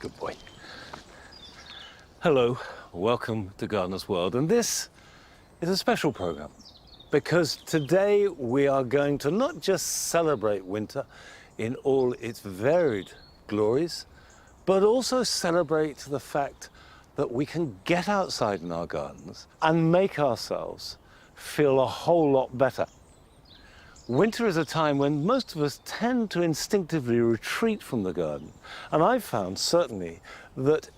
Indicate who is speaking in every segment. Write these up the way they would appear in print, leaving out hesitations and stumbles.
Speaker 1: Good boy. Hello, welcome to Gardener's World, and this is a special program because today we are going to not just celebrate winter in all its varied glories, but also celebrate the fact that we can get outside in our gardens and make ourselves feel a whole lot better. Winter is a time when most of us tend to instinctively retreat from the garden. And I've found, certainly, that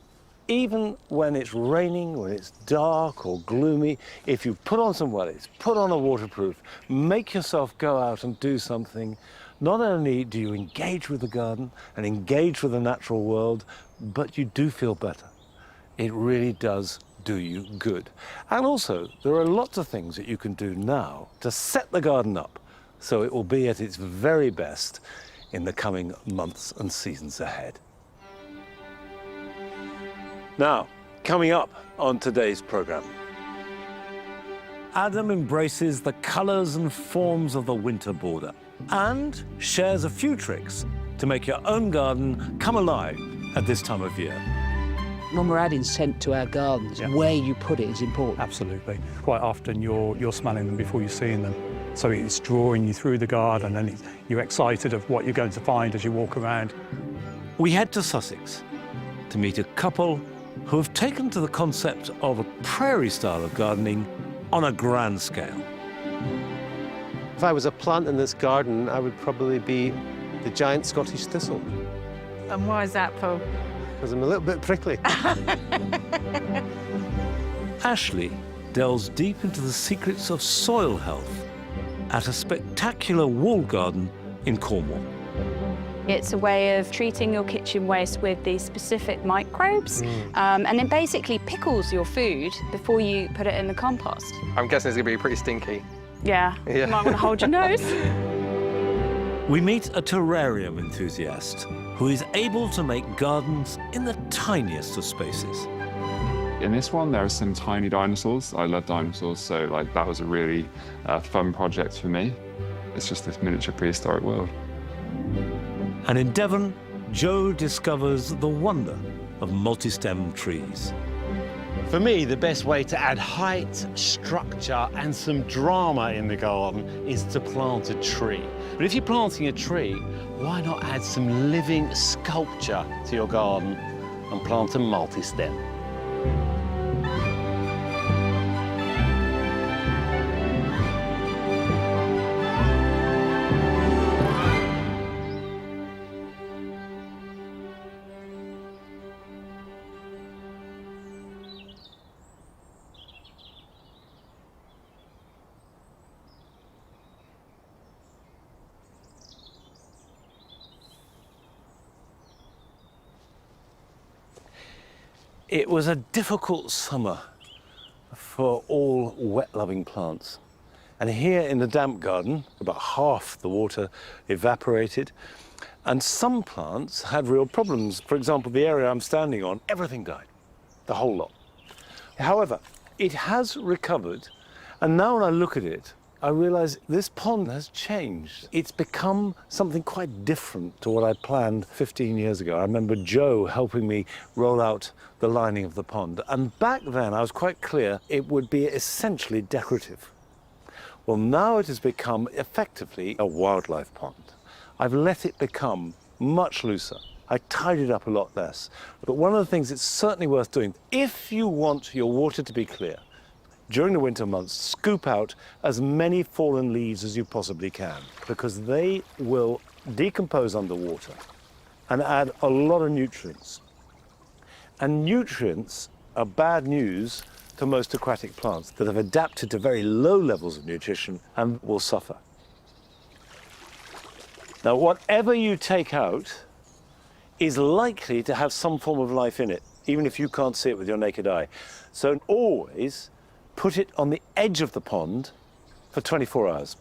Speaker 1: even when it's raining, when it's dark or gloomy, if you put on some wellies, put on a waterproof, make yourself go out and do something, not only do you engage with the garden and engage with the natural world, but you do feel better. It really does do you good. And also, there are lots of things that you can do now to set the garden up so it will be at its very best in the coming months and seasons ahead. Now, coming up on today's program, Adam embraces the colours and forms of the winter border and shares a few tricks to make your own garden come alive at this time of year.
Speaker 2: When we're adding scent to our gardens, where you put it is important.
Speaker 3: Absolutely. Quite often you're smelling them before you're seeing them. So it's drawing you through the garden and you're excited of what you're going to find as you walk around.
Speaker 1: We head to Sussex to meet a couple who have taken to the concept of a prairie style of gardening on a grand scale.
Speaker 4: If I was a plant in this garden, I would probably be the giant Scottish thistle.
Speaker 5: And why is that, Paul?
Speaker 4: Because I'm a little bit prickly.
Speaker 1: Ashley delves deep into the secrets of soil health at a spectacular walled garden in Cornwall.
Speaker 6: It's a way of treating your kitchen waste with these specific microbes, and then basically pickles your food before you put it in the compost.
Speaker 7: I'm guessing it's going to be pretty stinky.
Speaker 6: Yeah, you might want to hold your nose.
Speaker 1: We meet a terrarium enthusiast who is able to make gardens in the tiniest of spaces.
Speaker 8: In this one, there are some tiny dinosaurs. I love dinosaurs, so that was a really fun project for me. It's just this miniature prehistoric world.
Speaker 1: And in Devon, Joe discovers the wonder of multi-stem trees.
Speaker 9: For me, the best way to add height, structure, and some drama in the garden is to plant a tree. But if you're planting a tree, why not add some living sculpture to your garden and plant a multi-stem?
Speaker 1: It was a difficult summer for all wet-loving plants. And here in the damp garden, about half the water evaporated, and some plants had real problems. For example, the area I'm standing on, everything died, the whole lot. However, it has recovered, and now when I look at it, I realize this pond has changed. It's become something quite different to what I planned 15 years ago. I remember Joe helping me roll out the lining of the pond. And back then, I was quite clear it would be essentially decorative. Well, now it has become effectively a wildlife pond. I've let it become much looser. I tied it up a lot less. But one of the things it's certainly worth doing, if you want your water to be clear, during the winter months, scoop out as many fallen leaves as you possibly can, because they will decompose underwater and add a lot of nutrients. And nutrients are bad news to most aquatic plants that have adapted to very low levels of nutrition and will suffer. Now, whatever you take out is likely to have some form of life in it, even if you can't see it with your naked eye. So always put it on the edge of the pond for 24 hours.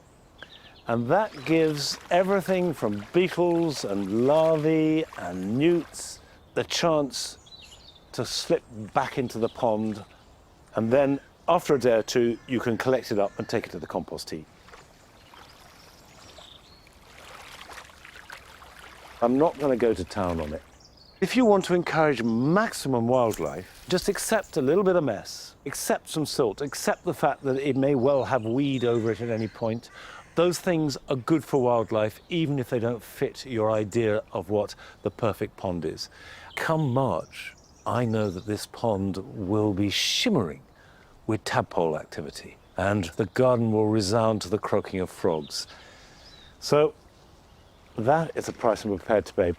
Speaker 1: And that gives everything from beetles and larvae and newts the chance to slip back into the pond. And then after a day or two, you can collect it up and take it to the compost heap. I'm not going to go to town on it. If you want to encourage maximum wildlife, just accept a little bit of mess, accept some silt, accept the fact that it may well have weed over it at any point. Those things are good for wildlife, even if they don't fit your idea of what the perfect pond is. Come March, I know that this pond will be shimmering with tadpole activity, and the garden will resound to the croaking of frogs. So that is a price I'm prepared to pay.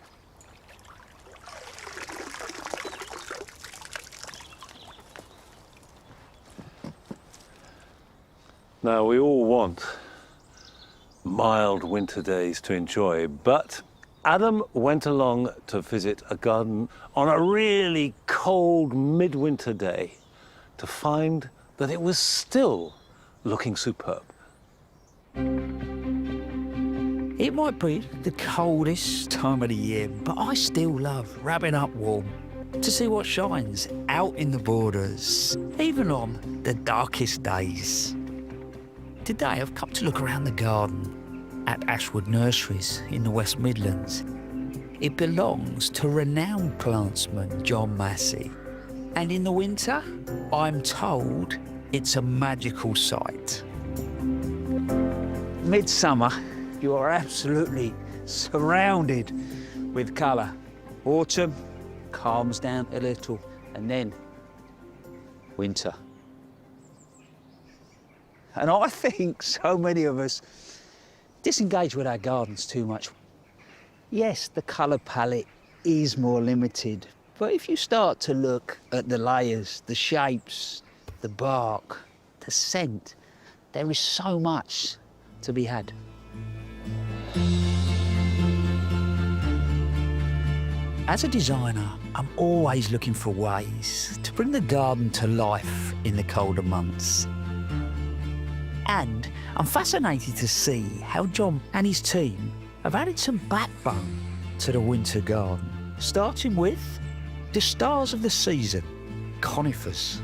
Speaker 1: Now, we all want mild winter days to enjoy, but Adam went along to visit a garden on a really cold midwinter day to find that it was still looking superb.
Speaker 2: It might be the coldest time of the year, but I still love wrapping up warm to see what shines out in the borders, even on the darkest days. Today I've come to look around the garden at Ashwood Nurseries in the West Midlands. It belongs to renowned plantsman John Massey, and in the winter I'm told it's a magical sight. Midsummer, you are absolutely surrounded with colour. Autumn calms down a little, and then winter. And I think so many of us disengage with our gardens too much. Yes, the colour palette is more limited, but if you start to look at the layers, the shapes, the bark, the scent, there is so much to be had. As a designer, I'm always looking for ways to bring the garden to life in the colder months. And I'm fascinated to see how John and his team have added some backbone to the winter garden, starting with the stars of the season, conifers.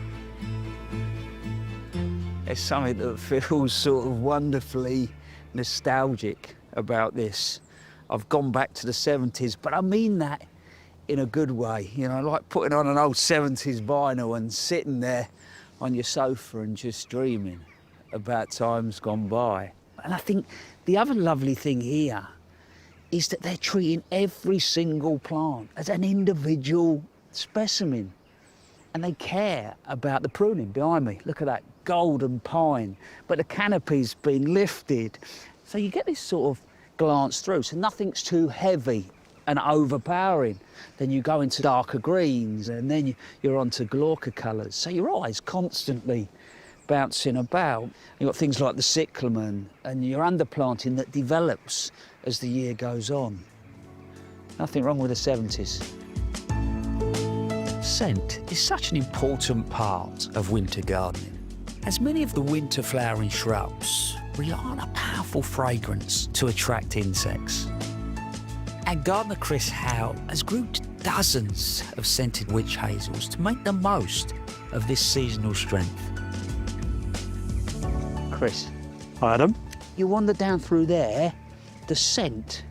Speaker 2: There's something that feels sort of wonderfully nostalgic about this. I've gone back to the 70s, but I mean that in a good way. You know, like putting on an old 70s vinyl and sitting there on your sofa and just dreaming about times gone by. And I think the other lovely thing here is that they're treating every single plant as an individual specimen. And they care about the pruning behind me. Look at that golden pine, but the canopy's been lifted. So you get this sort of glance through, so nothing's too heavy and overpowering. Then you go into darker greens, and then you're onto glaucer colours. So your eyes constantly bouncing about. You've got things like the cyclamen and your underplanting that develops as the year goes on. Nothing wrong with the 70s. Scent is such an important part of winter gardening, as many of the winter flowering shrubs rely on a powerful fragrance to attract insects. And gardener Chris Howe has grouped dozens of scented witch hazels to make the most of this seasonal strength. Chris.
Speaker 3: Hi, Adam.
Speaker 2: You wander down through there, the scent,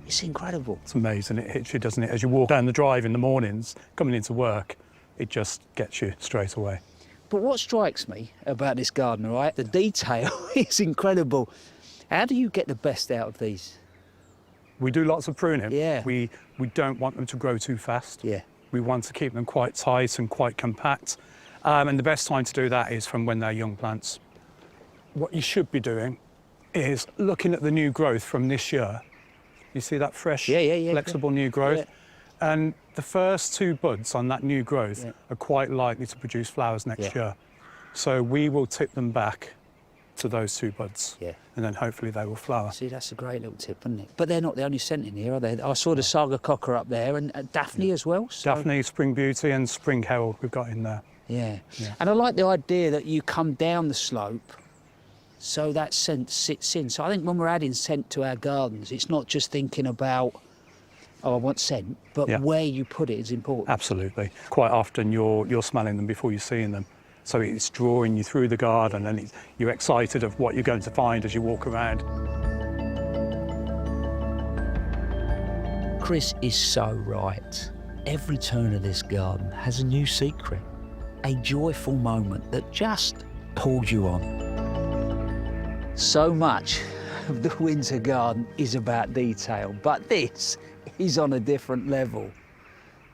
Speaker 2: it's incredible.
Speaker 3: It's amazing, it hits you, doesn't it? As you walk down the drive in the mornings, coming into work, it just gets you straight away.
Speaker 2: But what strikes me about this garden, right, the detail is incredible. How do you get the best out of these?
Speaker 3: We do lots of pruning.
Speaker 2: Yeah.
Speaker 3: We don't want them to grow too fast.
Speaker 2: Yeah.
Speaker 3: We want to keep them quite tight and quite compact. And the best time to do that is from when they're young plants. What you should be doing is looking at the new growth from this year. You see that fresh, flexible new growth?
Speaker 2: Yeah.
Speaker 3: And the first two buds on that new growth are quite likely to produce flowers next year. So we will tip them back to those two buds.
Speaker 2: Yeah.
Speaker 3: And then hopefully they will flower.
Speaker 2: See, that's a great little tip, isn't it? But they're not the only scent in here, are they? I saw the Saga Cocker up there and Daphne as well. So.
Speaker 3: Daphne, Spring Beauty and Spring Herald we've got in there.
Speaker 2: Yeah. And I like the idea that you come down the slope so that scent sits in. So I think when we're adding scent to our gardens, it's not just thinking about, oh, I want scent, but where you put it is important.
Speaker 3: Absolutely. Quite often you're smelling them before you're seeing them. So it's drawing you through the garden and you're excited of what you're going to find as you walk around.
Speaker 2: Chris is so right. Every turn of this garden has a new secret, a joyful moment that just pulls you on. So much of the winter garden is about detail, but this is on a different level.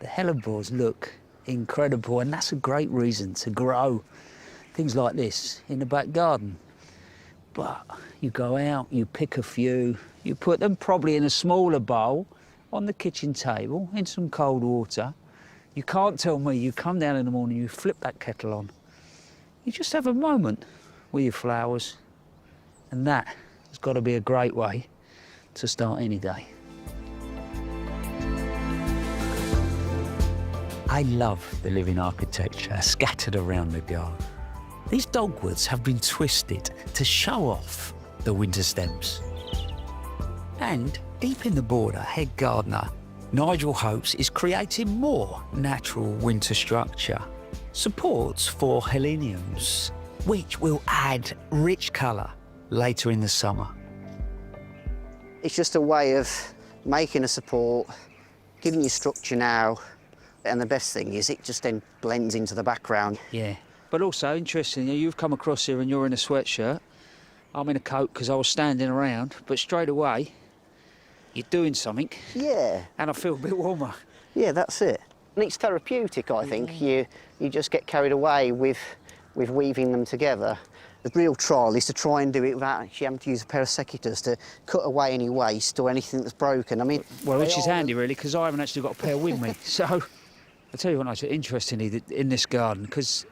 Speaker 2: The hellebores look incredible, and that's a great reason to grow things like this in the back garden. But you go out, you pick a few, you put them probably in a smaller bowl on the kitchen table in some cold water. You can't tell me you come down in the morning, you flip that kettle on. You just have a moment with your flowers, and that has got to be a great way to start any day. I love the living architecture scattered around the garden. These dogwoods have been twisted to show off the winter stems. And deep in the border, head gardener Nigel hopes is creating more natural winter structure. Supports for heleniums, which will add rich colour later in the summer.
Speaker 10: It's just a way of making a support, giving you structure now, and the best thing is it just then blends into the background.
Speaker 2: Yeah, but also interestingly, you've come across here and you're in a sweatshirt. I'm in a coat because I was standing around, but straight away, you're doing something.
Speaker 10: Yeah.
Speaker 2: And I feel a bit warmer.
Speaker 10: Yeah, that's it. And it's therapeutic, I think. You just get carried away with weaving them together. The real trial is to try and do it without actually having to use a pair of secateurs to cut away any waste or anything that's broken. I mean,
Speaker 2: well, which is handy really, because I haven't actually got a pair with me. So I'll tell you what, Nigel, interestingly, in this garden, because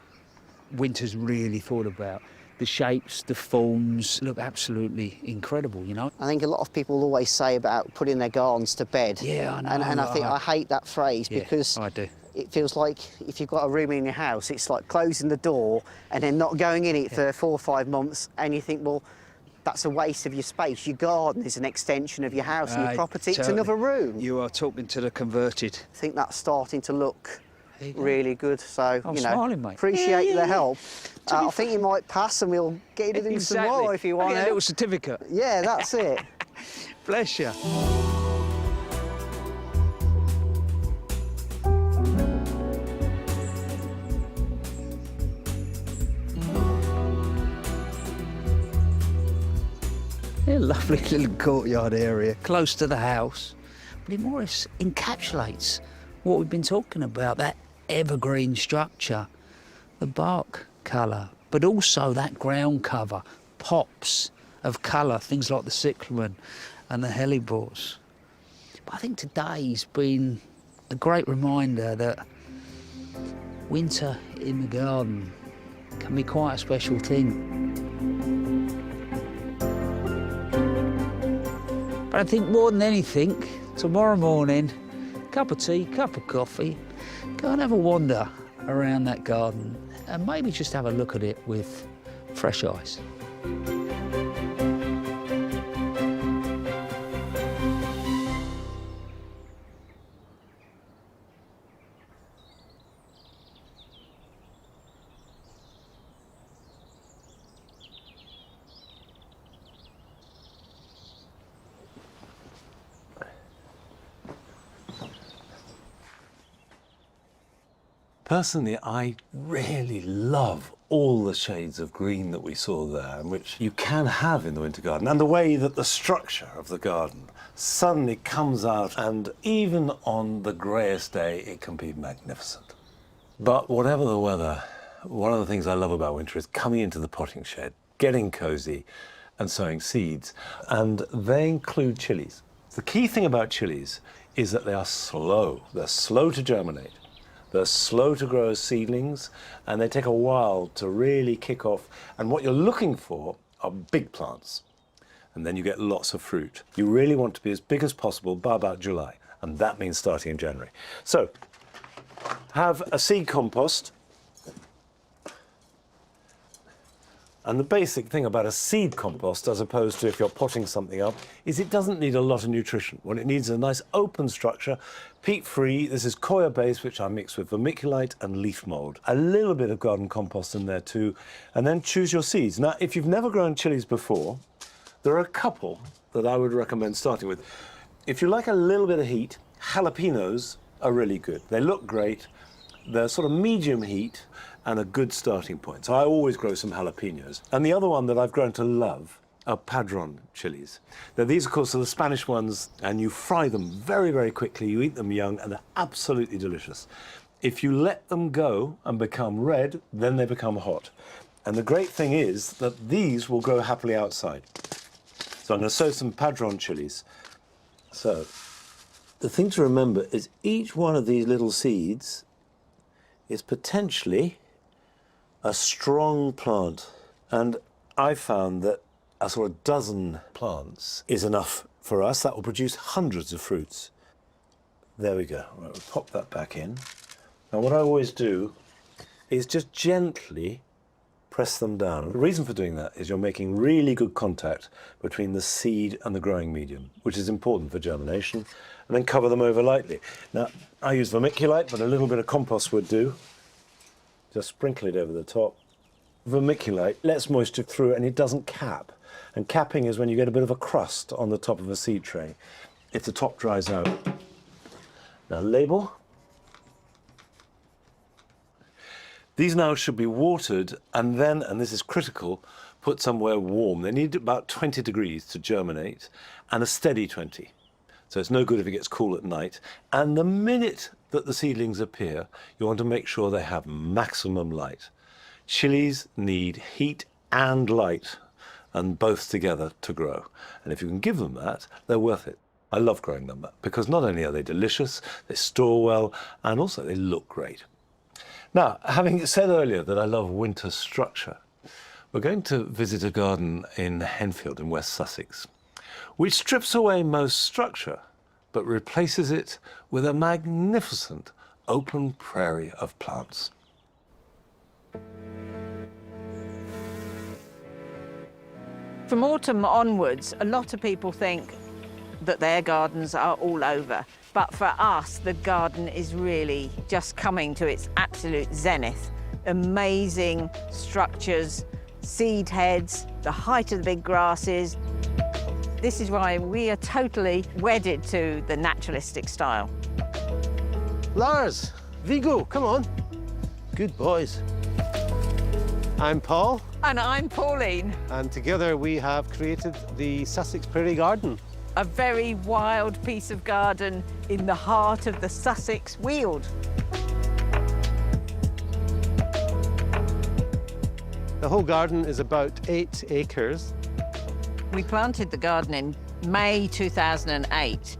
Speaker 2: winter's really thought about, the shapes, the forms look absolutely incredible, you know?
Speaker 10: I think a lot of people always say about putting their gardens to bed.
Speaker 2: Yeah, I know.
Speaker 10: And I think I hate that phrase because
Speaker 2: I do.
Speaker 10: It feels like if you've got a room in your house, it's like closing the door and then not going in it for 4 or 5 months, and you think, well, that's a waste of your space. Your garden is an extension of your house and your property. It's another room.
Speaker 2: You are talking to the converted.
Speaker 10: I think that's starting to look really good. So,
Speaker 2: I'm
Speaker 10: you know,
Speaker 2: smiling, mate.
Speaker 10: appreciate the help. I think you might pass and we'll get you to do some more if you want.
Speaker 2: A little certificate.
Speaker 10: Yeah, that's it.
Speaker 2: Bless you. A lovely little courtyard area close to the house, but it more or less encapsulates what we've been talking about, that evergreen structure, the bark colour, but also that ground cover, pops of colour, things like the cyclamen and the hellebores. But I think today's been a great reminder that winter in the garden can be quite a special thing. But I think more than anything, tomorrow morning, cup of tea, cup of coffee, go and have a wander around that garden and maybe just have a look at it with fresh eyes.
Speaker 1: Personally, I really love all the shades of green that we saw there, and which you can have in the winter garden, and the way that the structure of the garden suddenly comes out, and even on the greyest day, it can be magnificent. But whatever the weather, one of the things I love about winter is coming into the potting shed, getting cozy, and sowing seeds, and they include chillies. The key thing about chillies is that they are slow. They're slow to germinate. They're slow to grow as seedlings, and they take a while to really kick off. And what you're looking for are big plants, and then you get lots of fruit. You really want to be as big as possible by about July, and that means starting in January. So, have a seed compost. And the basic thing about a seed compost, as opposed to if you're potting something up, is it doesn't need a lot of nutrition. What it needs is a nice open structure, peat-free. This is coir base, which I mix with vermiculite and leaf mould. A little bit of garden compost in there too, and then choose your seeds. Now, if you've never grown chillies before, there are a couple that I would recommend starting with. If you like a little bit of heat, jalapenos are really good. They look great. They're sort of medium heat and a good starting point. So I always grow some jalapenos. And the other one that I've grown to love are padron chilies. Now these, of course, are the Spanish ones, and you fry them very, very quickly. You eat them young, and they're absolutely delicious. If you let them go and become red, then they become hot. And the great thing is that these will grow happily outside. So I'm going to sow some padron chilies. So the thing to remember is each one of these little seeds is potentially a strong plant. And I found that a sort of dozen plants is enough for us. That will produce hundreds of fruits. There we go. Right, we'll pop that back in. Now what I always do is just gently press them down. The reason for doing that is you're making really good contact between the seed and the growing medium, which is important for germination, and then cover them over lightly. Now, I use vermiculite, but a little bit of compost would do. Just sprinkle it over the top. Vermiculite lets moisture through and it doesn't cap. And capping is when you get a bit of a crust on the top of a seed tray if the top dries out. Now label. These now should be watered and then, and this is critical, put somewhere warm. They need about 20 degrees to germinate and a steady 20. So it's no good if it gets cool at night. And the minute that the seedlings appear, you want to make sure they have maximum light. Chilies need heat and light, and both together to grow. And if you can give them that, they're worth it. I love growing them because not only are they delicious, they store well, and also they look great. Now, having said earlier that I love winter structure, we're going to visit a garden in Henfield in West Sussex, which strips away most structure, but replaces it with a magnificent open prairie of plants.
Speaker 5: From autumn onwards, a lot of people think that their gardens are all over. But for us, the garden is really just coming to its absolute zenith. Amazing structures, seed heads, the height of the big grasses. This is why we are totally wedded to the naturalistic style.
Speaker 4: Lars, Vigo, come on. Good boys. I'm Paul.
Speaker 5: And I'm Pauline.
Speaker 4: And together we have created the Sussex Prairie Garden.
Speaker 5: A very wild piece of garden in the heart of the Sussex Weald.
Speaker 4: The whole garden is about 8 acres.
Speaker 5: We planted the garden in May 2008.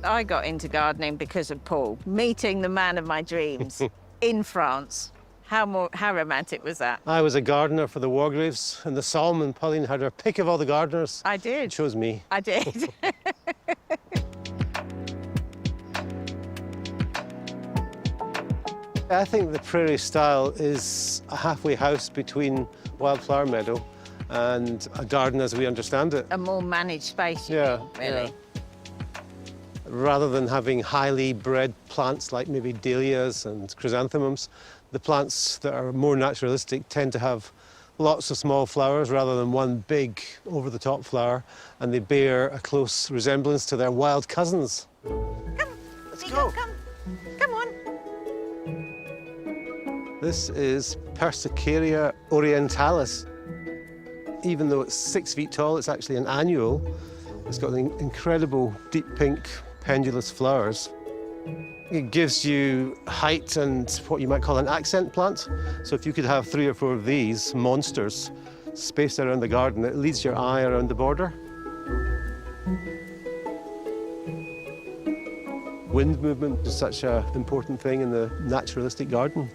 Speaker 5: I got into gardening because of Paul, meeting the man of my dreams in France. How romantic was that?
Speaker 4: I was a gardener for the Wargraves and the Somme, and Pauline had her pick of all the gardeners.
Speaker 5: I did.
Speaker 4: Chose me.
Speaker 5: I did.
Speaker 4: I think the prairie style is a halfway house between wildflower meadow and a garden as we understand it.
Speaker 5: A more managed space, you
Speaker 4: Yeah,
Speaker 5: mean, really.
Speaker 4: yeah. Rather than having highly bred plants like maybe dahlias and chrysanthemums, the plants that are more naturalistic tend to have lots of small flowers rather than one big over-the-top flower, and they bear a close resemblance to their wild cousins.
Speaker 5: Come,
Speaker 4: Let's
Speaker 5: Vigo,
Speaker 4: go.
Speaker 5: Come on.
Speaker 4: This is Persicaria orientalis. Even though it's 6 feet tall, it's actually an annual. It's got incredible deep pink pendulous flowers. It gives you height and what you might call an accent plant. So if you could have 3 or 4 of these monsters spaced around the garden, it leads your eye around the border. Wind movement is such an important thing in the naturalistic garden.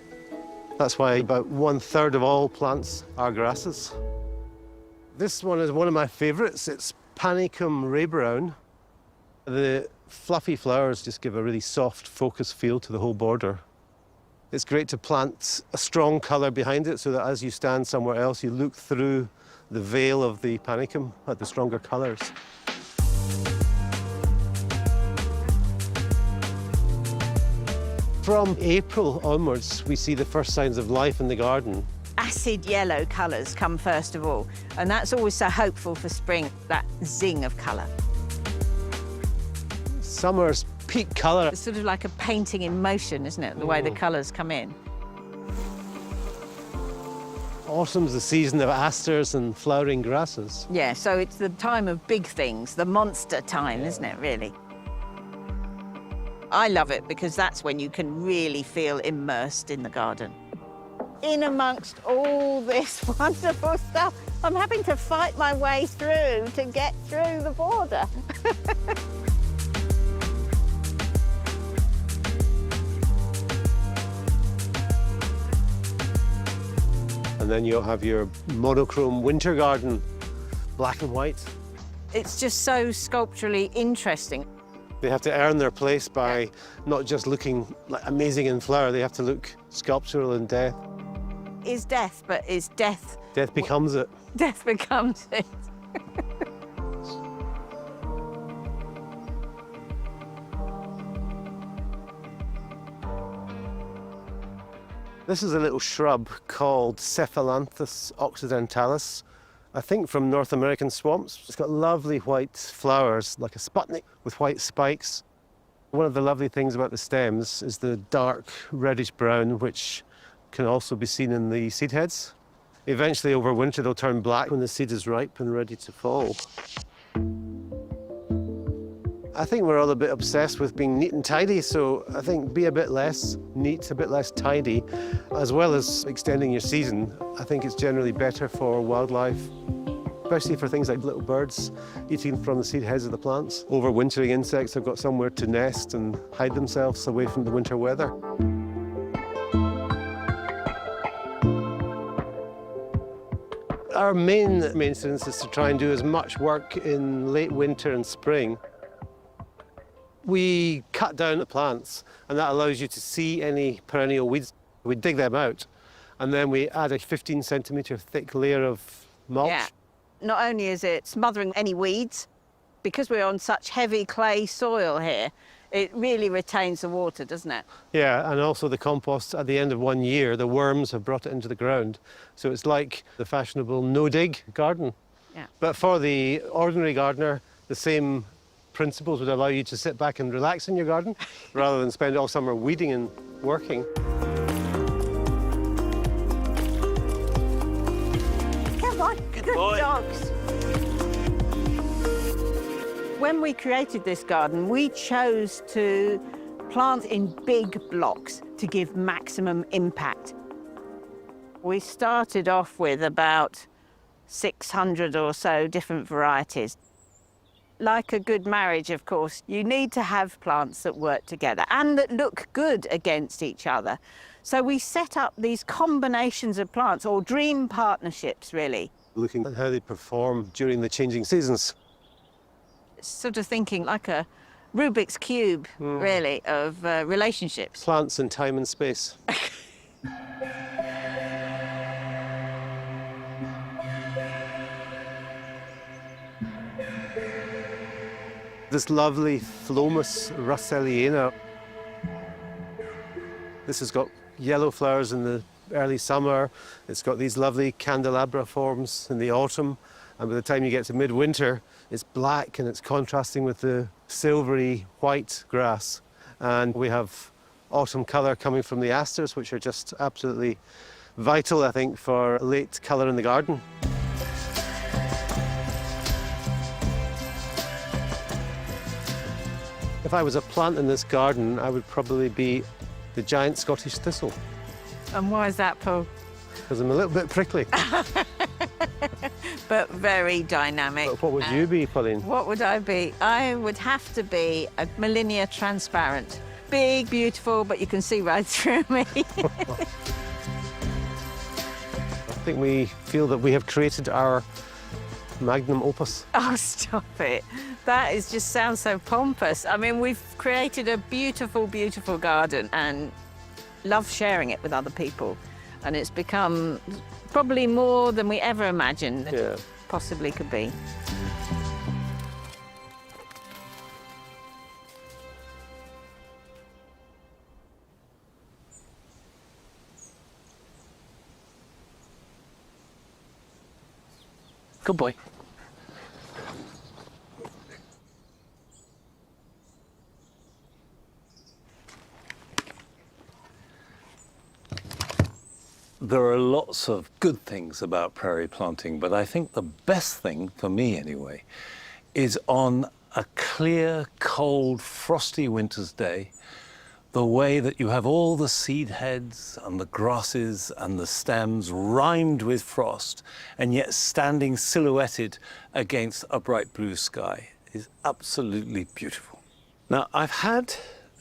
Speaker 4: That's why about 1/3 of all plants are grasses. This one is one of my favorites. It's Panicum ray brown. The fluffy flowers just give a really soft, focused feel to the whole border. It's great to plant a strong colour behind it so that as you stand somewhere else, you look through the veil of the panicum at the stronger colours. From April onwards, we see the first signs of life in the garden.
Speaker 5: Acid yellow colours come first of all, and that's always so hopeful for spring, that zing of colour.
Speaker 4: Summer's peak colour.
Speaker 5: It's sort of like a painting in motion, isn't it? The way the colours come in.
Speaker 4: Autumn's the season of asters and flowering grasses.
Speaker 5: Yeah, so it's the time of big things, the monster time, isn't it, really? I love it because that's when you can really feel immersed in the garden. In amongst all this wonderful stuff, I'm having to fight my way through to get through the border.
Speaker 4: And then you'll have your monochrome winter garden, black and white.
Speaker 5: It's just so sculpturally interesting.
Speaker 4: They have to earn their place by not just looking like amazing in flower, they have to look sculptural in death.
Speaker 5: Is death, but is death...
Speaker 4: Death becomes it.
Speaker 5: Death becomes it.
Speaker 4: This is a little shrub called Cephalanthus occidentalis, I think from North American swamps. It's got lovely white flowers, like a Sputnik with white spikes. One of the lovely things about the stems is the dark reddish brown, which can also be seen in the seed heads. Eventually over winter they'll turn black when the seed is ripe and ready to fall. I think we're all a bit obsessed with being neat and tidy, so I think be a bit less neat, a bit less tidy, as well as extending your season. I think it's generally better for wildlife, especially for things like little birds eating from the seed heads of the plants. Overwintering insects have got somewhere to nest and hide themselves away from the winter weather. Our main maintenance is to try and do as much work in late winter and spring. We cut down the plants, and that allows you to see any perennial weeds. We dig them out, and then we add a 15-centimetre thick layer of mulch.
Speaker 5: Yeah. Not only is it smothering any weeds, because we're on such heavy clay soil here, it really retains the water, doesn't it?
Speaker 4: Yeah, and also the compost, at the end of 1 year, the worms have brought it into the ground. So it's like the fashionable no-dig garden.
Speaker 5: Yeah.
Speaker 4: But for the ordinary gardener, the same principles would allow you to sit back and relax in your garden rather than spend all summer weeding and working.
Speaker 5: Come on, good dogs. When we created this garden, we chose to plant in big blocks to give maximum impact. We started off with about 600 or so different varieties. Like a good marriage, of course, you need to have plants that work together and that look good against each other. So we set up these combinations of plants, or dream partnerships, really.
Speaker 4: Looking at how they perform during the changing seasons.
Speaker 5: Sort of thinking like a Rubik's Cube, really, of relationships.
Speaker 4: Plants in time and space. This lovely Phlomis russelliana. This has got yellow flowers in the early summer. It's got these lovely candelabra forms in the autumn. And by the time you get to midwinter, it's black and it's contrasting with the silvery white grass. And we have autumn colour coming from the asters, which are just absolutely vital, I think, for late colour in the garden. If I was a plant in this garden, I would probably be the giant Scottish thistle.
Speaker 5: And why is that, Paul?
Speaker 4: Because I'm a little bit prickly.
Speaker 5: But very dynamic.
Speaker 4: But what would you be, Pauline?
Speaker 5: What would I be? I would have to be a Millennia transparent. Big, beautiful, but you can see right through me.
Speaker 4: I think we feel that we have created our magnum opus.
Speaker 5: Oh, stop it. That just sounds so pompous. I mean, we've created a beautiful, beautiful garden and love sharing it with other people. And it's become probably more than we ever imagined it possibly could be.
Speaker 1: Good boy. there are lots of good things about prairie planting, but I think the best thing, for me anyway, is on a clear, cold, frosty winter's day, the way that you have all the seed heads and the grasses and the stems rimed with frost and yet standing silhouetted against a bright blue sky is absolutely beautiful. Now, I've had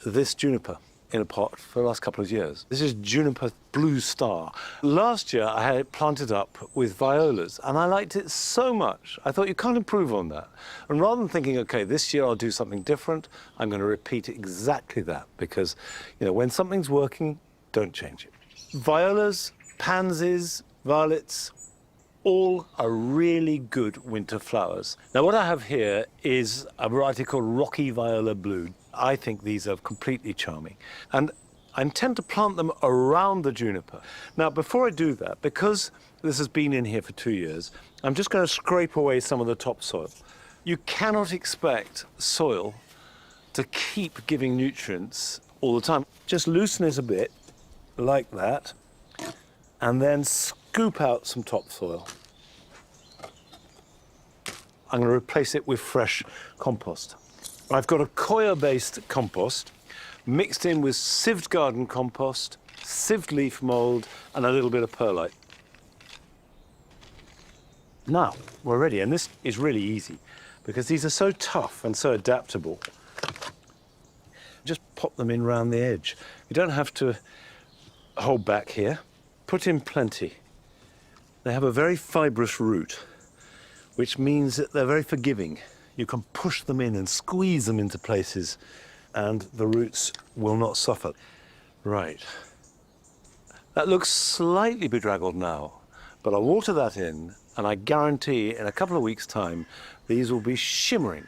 Speaker 1: this juniper in a pot for the last couple of years. This is Juniper Blue Star. Last year I had it planted up with violas and I liked it so much. I thought you can't improve on that. And rather than thinking, okay, this year I'll do something different, I'm going to repeat exactly that because, you know, when something's working, don't change it. Violas, pansies, violets, all are really good winter flowers. Now what I have here is a variety called Rocky Viola Blue. I think these are completely charming. And I intend to plant them around the juniper. Now before I do that, because this has been in here for 2 years, I'm just going to scrape away some of the topsoil. You cannot expect soil to keep giving nutrients all the time. Just loosen it a bit, like that, and then scoop out some topsoil. I'm going to replace it with fresh compost. I've got a coir-based compost mixed in with sieved garden compost, sieved leaf mould, and a little bit of perlite. Now, we're ready, and this is really easy because these are so tough and so adaptable. Just pop them in round the edge. You don't have to hold back here. Put in plenty. They have a very fibrous root, which means that they're very forgiving. You can push them in and squeeze them into places and the roots will not suffer. Right. That looks slightly bedraggled now, but I'll water that in and I guarantee in a couple of weeks' time, these will be shimmering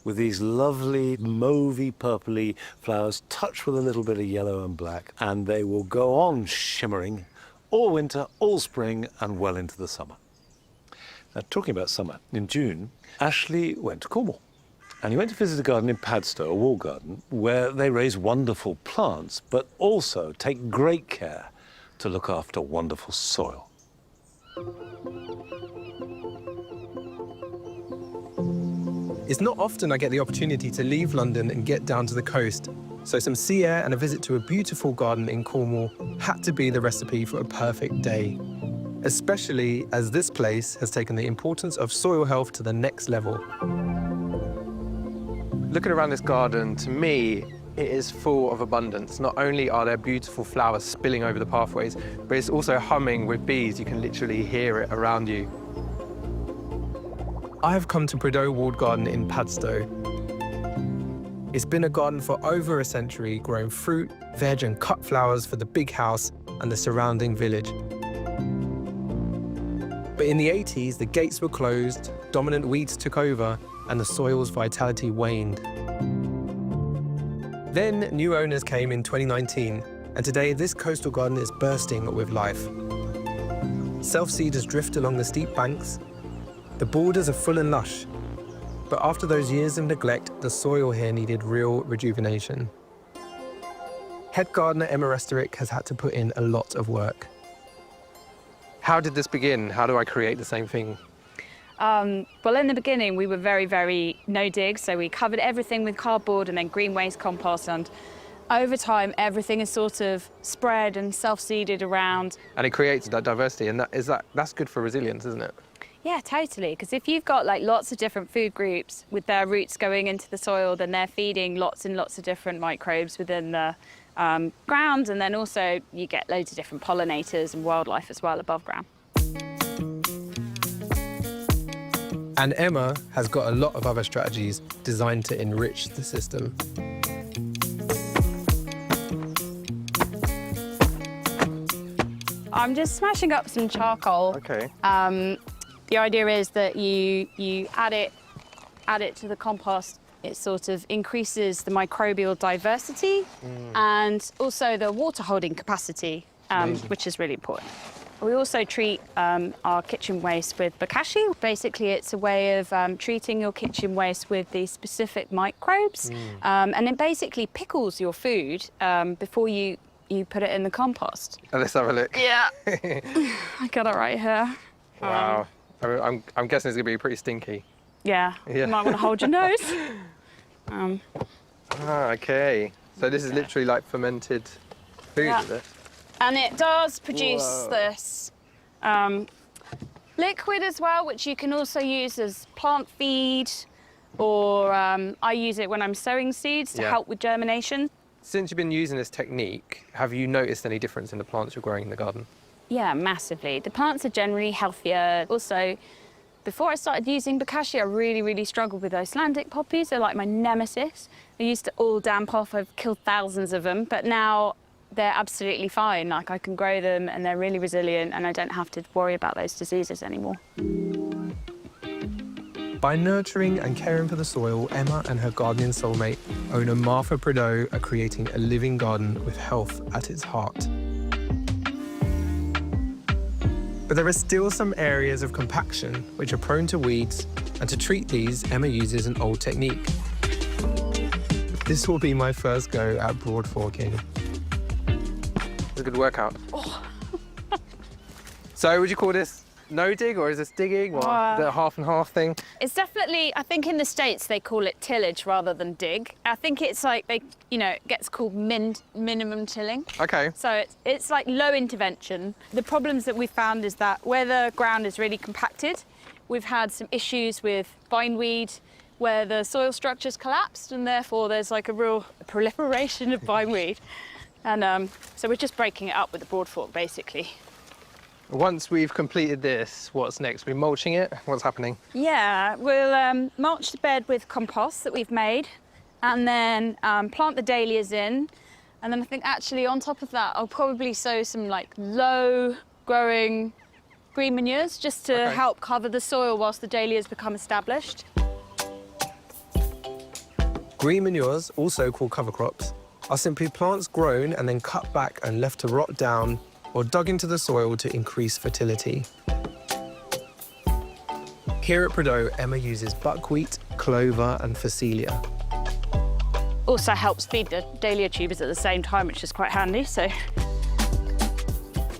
Speaker 1: with these lovely mauvey, purpley flowers touched with a little bit of yellow and black, and they will go on shimmering all winter, all spring, and well into the summer. Now, talking about summer, in June, Ashley went to Cornwall. And he went to visit a garden in Padstow, a wall garden, where they raise wonderful plants, but also take great care to look after wonderful soil.
Speaker 11: It's not often I get the opportunity to leave London and get down to the coast, so some sea air and a visit to a beautiful garden in Cornwall had to be the recipe for a perfect day. Especially as this place has taken the importance of soil health to the next level.
Speaker 7: Looking around this garden, to me, it is full of abundance. Not only are there beautiful flowers spilling over the pathways, but it's also humming with bees. You can literally hear it around you.
Speaker 11: I have come to Prairie Walled Garden in Padstow. It's been a garden for over a century, growing fruit, veg and cut flowers for the big house and the surrounding village. But in the 80s, the gates were closed, dominant weeds took over, and the soil's vitality waned. Then new owners came in 2019, and today this coastal garden is bursting with life. Self-seeders drift along the steep banks. The borders are full and lush. But after those years of neglect, the soil here needed real rejuvenation. Head gardener Emma Resterick has had to put in a lot of work.
Speaker 7: How did this begin? How do I create the same thing?
Speaker 6: Well, in the beginning, we were very, very no-dig, so we covered everything with cardboard and then green waste compost, and over time, everything is sort of spread and self-seeded around.
Speaker 7: And it creates that diversity, and that's good for resilience, isn't it?
Speaker 6: Yeah, totally, because if you've got like lots of different food groups with their roots going into the soil, then they're feeding lots and lots of different microbes within the ground, and then also you get loads of different pollinators and wildlife as well above ground.
Speaker 11: And Emma has got a lot of other strategies designed to enrich the system.
Speaker 6: I'm just smashing up some charcoal.
Speaker 7: Okay.
Speaker 6: The idea is that you add it to the compost. It sort of increases the microbial diversity and also the water holding capacity, which is really important. We also treat our kitchen waste with bokashi. Basically, it's a way of treating your kitchen waste with these specific microbes, and it basically pickles your food before you you put it in the compost.
Speaker 7: Oh, let's have a look.
Speaker 6: Yeah. I got it right here.
Speaker 7: Wow. I'm guessing it's going to be pretty stinky.
Speaker 6: Yeah.
Speaker 7: Yeah.
Speaker 6: You might want to hold your nose.
Speaker 7: Okay. So this is literally like fermented food,
Speaker 6: Yeah.
Speaker 7: is it?
Speaker 6: And it does produce
Speaker 7: Whoa.
Speaker 6: this liquid as well, which you can also use as plant feed, or I use it when I'm sowing seeds to
Speaker 7: Yeah.
Speaker 6: help with germination.
Speaker 7: Since you've been using this technique, have you noticed any difference in the plants you're growing in the garden?
Speaker 6: Yeah, massively. The plants are generally healthier. Also, before I started using bokashi, I really struggled with Icelandic poppies. They're like my nemesis. They used to all damp off. I've killed thousands of them, but now they're absolutely fine. Like, I can grow them and they're really resilient, and I don't have to worry about those diseases anymore.
Speaker 11: By nurturing and caring for the soil, Emma and her gardening soulmate, owner Martha Prideaux, are creating a living garden with health at its heart. But there are still some areas of compaction which are prone to weeds, and to treat these, Emma uses an old technique. This will be my first go at broad forking.
Speaker 7: It's a good workout. So would you call this no dig, or is this digging, or the half and half thing?
Speaker 6: It's definitely, I think in the States they call it tillage rather than dig. I think it's like, it gets called minimum tilling.
Speaker 7: Okay.
Speaker 6: So it's like low intervention. The problems that we found is that where the ground is really compacted, we've had some issues with bindweed, where the soil structure's collapsed, and therefore there's like a real proliferation of bindweed. And so we're just breaking it up with the broad fork, basically.
Speaker 7: Once we've completed this, what's next? We're mulching it? What's happening?
Speaker 6: Yeah, we'll mulch the bed with compost that we've made, and then plant the dahlias in. And then I think actually on top of that, I'll probably sow some like low growing green manures just to help cover the soil whilst the dahlias become established.
Speaker 11: Green manures, also called cover crops, are simply plants grown and then cut back and left to rot down or dug into the soil to increase fertility. Here at Prideaux, Emma uses buckwheat, clover and phacelia.
Speaker 6: Also helps feed the dahlia tubers at the same time, which is quite handy, so.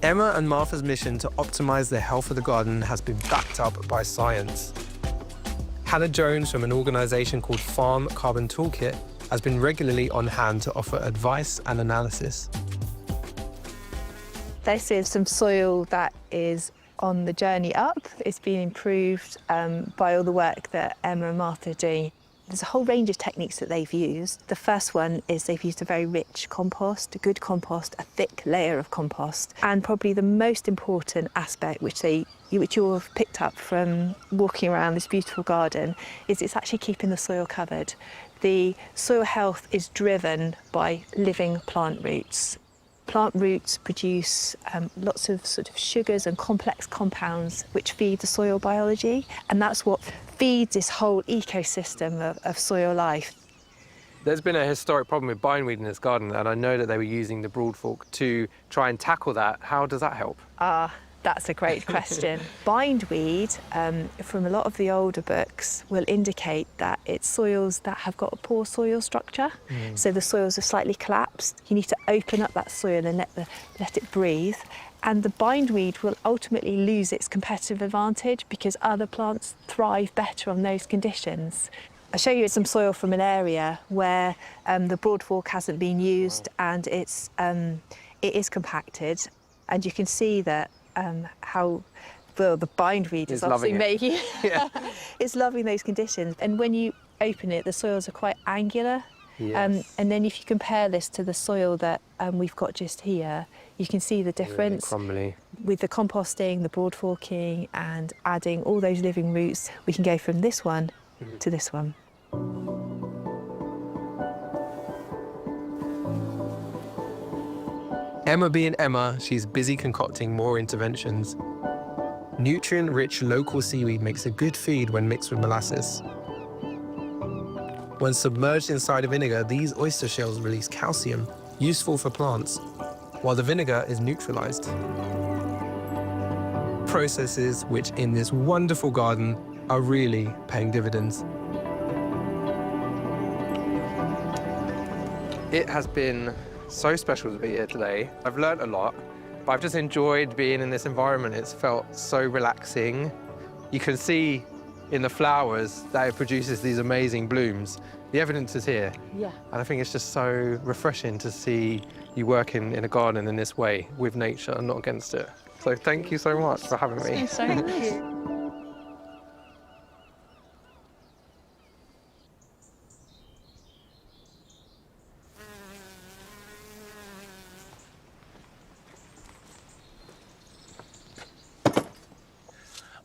Speaker 11: Emma and Martha's mission to optimise the health of the garden has been backed up by science. Hannah Jones from an organisation called Farm Carbon Toolkit has been regularly on hand to offer advice and analysis.
Speaker 12: This is some soil that is on the journey up. It's been improved by all the work that Emma and Martha are doing. There's a whole range of techniques that they've used. The first one is they've used a very rich compost, a good compost, a thick layer of compost. And probably the most important aspect which you'll have picked up from walking around this beautiful garden is it's actually keeping the soil covered. The soil health is driven by living plant roots. Plant roots produce lots of sort of sugars and complex compounds which feed the soil biology, and that's what feeds this whole ecosystem of soil life.
Speaker 7: There's been a historic problem with bindweed in this garden, and I know that they were using the broad fork to try and tackle that. How does that help?
Speaker 12: That's a great question. Bindweed, from a lot of the older books, will indicate that it's soils that have got a poor soil structure. So the soils are slightly collapsed. You need to open up that soil and let it breathe. And the bindweed will ultimately lose its competitive advantage because other plants thrive better on those conditions. I'll show you some soil from an area where the broad fork hasn't been used and it is compacted. And you can see that how well the bindweed is obviously making it's loving those conditions. And when you open it, the soils are quite angular.
Speaker 7: Yes.
Speaker 12: And then if you compare this to the soil that we've got just here, you can see the difference.
Speaker 7: Really crumbly.
Speaker 12: With the composting, the broad forking and adding all those living roots, we can go from this one to this one.
Speaker 11: Emma being Emma, she's busy concocting more interventions. Nutrient-rich local seaweed makes a good feed when mixed with molasses. When submerged inside a vinegar, these oyster shells release calcium, useful for plants, while the vinegar is neutralized. Processes which, in this wonderful garden, are really paying dividends.
Speaker 7: It has been so special to be here today. I've learnt a lot, but I've just enjoyed being in this environment. It's felt so relaxing. You can see in the flowers that it produces these amazing blooms. The evidence is here.
Speaker 6: Yeah.
Speaker 7: And I think it's just so refreshing to see you working in a garden in this way with nature and not against it. So thank you so much for having me.
Speaker 6: It's so nice.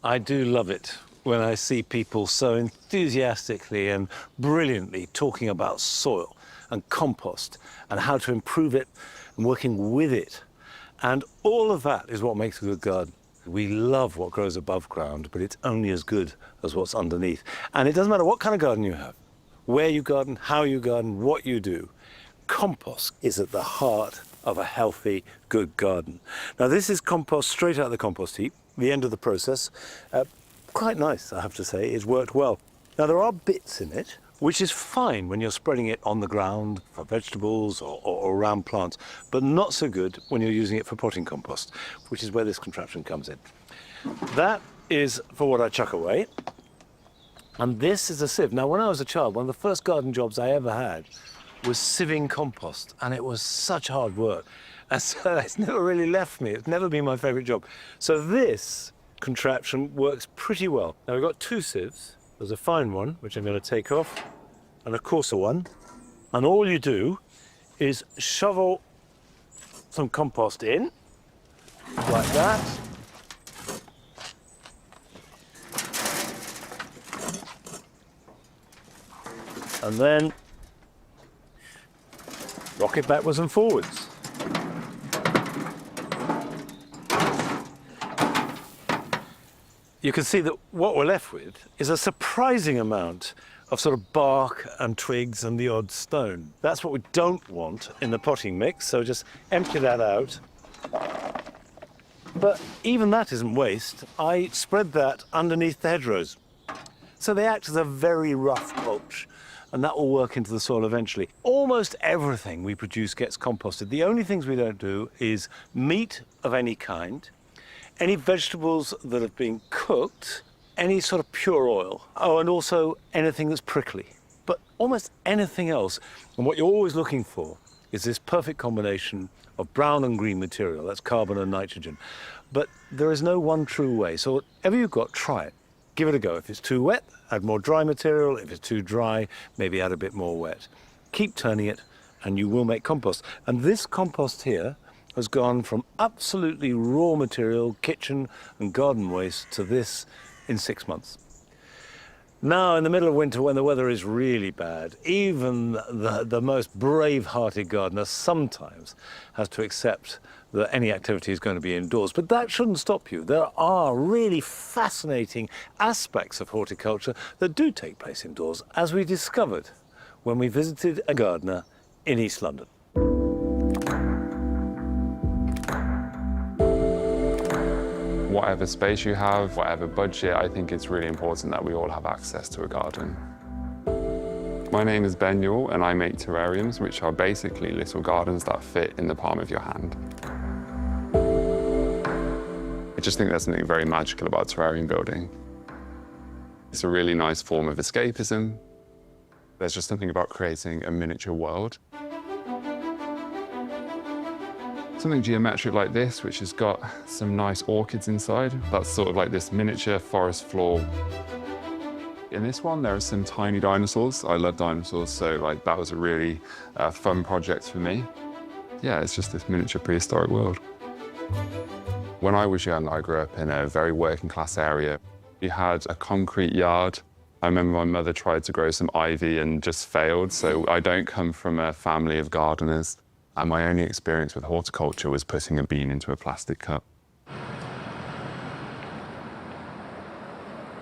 Speaker 1: I do love it when I see people so enthusiastically and brilliantly talking about soil and compost and how to improve it and working with it. And all of that is what makes a good garden. We love what grows above ground, but it's only as good as what's underneath. And it doesn't matter what kind of garden you have, where you garden, how you garden, what you do. Compost is at the heart of a healthy, good garden. Now, this is compost straight out of the compost heap, the end of the process. Quite nice, I have to say. It's worked well. Now, there are bits in it, which is fine when you're spreading it on the ground for vegetables or around plants, but not so good when you're using it for potting compost, which is where this contraption comes in. That is for what I chuck away. And this is a sieve. Now, when I was a child, one of the first garden jobs I ever had was sieving compost, and it was such hard work. And so it's never really left me. It's never been my favourite job. So this contraption works pretty well. Now, we've got two sieves. There's a fine one, which I'm going to take off, and a coarser one. And all you do is shovel some compost in, like that. And then rock it backwards and forwards. You can see that what we're left with is a surprising amount of sort of bark and twigs and the odd stone. That's what we don't want in the potting mix, so just empty that out. But even that isn't waste. I spread that underneath the hedgerows. So they act as a very rough mulch, and that will work into the soil eventually. Almost everything we produce gets composted. The only things we don't do is meat of any kind, any vegetables that have been cooked, any sort of pure oil, and also anything that's prickly. But almost anything else, and what you're always looking for is this perfect combination of brown and green material, that's carbon and nitrogen. But there is no one true way, so whatever you've got, try it. Give it a go. If it's too wet, add more dry material. If it's too dry, maybe add a bit more wet. Keep turning it, and you will make compost. And this compost here has gone from absolutely raw material, kitchen and garden waste, to this in 6 months. Now, in the middle of winter, when the weather is really bad, even the most brave-hearted gardener sometimes has to accept that any activity is going to be indoors. But that shouldn't stop you. There are really fascinating aspects of horticulture that do take place indoors, as we discovered when we visited a gardener in East London.
Speaker 8: Whatever space you have, whatever budget, I think it's really important that we all have access to a garden. My name is Ben Yule, and I make terrariums, which are basically little gardens that fit in the palm of your hand. I just think there's something very magical about terrarium building. It's a really nice form of escapism. There's just something about creating a miniature world. Something geometric like this, which has got some nice orchids inside. That's sort of like this miniature forest floor. In this one, there are some tiny dinosaurs. I love dinosaurs, so that was a really fun project for me. Yeah, it's just this miniature prehistoric world. When I was young, I grew up in a very working class area. You had a concrete yard. I remember my mother tried to grow some ivy and just failed, so I don't come from a family of gardeners. And my only experience with horticulture was putting a bean into a plastic cup.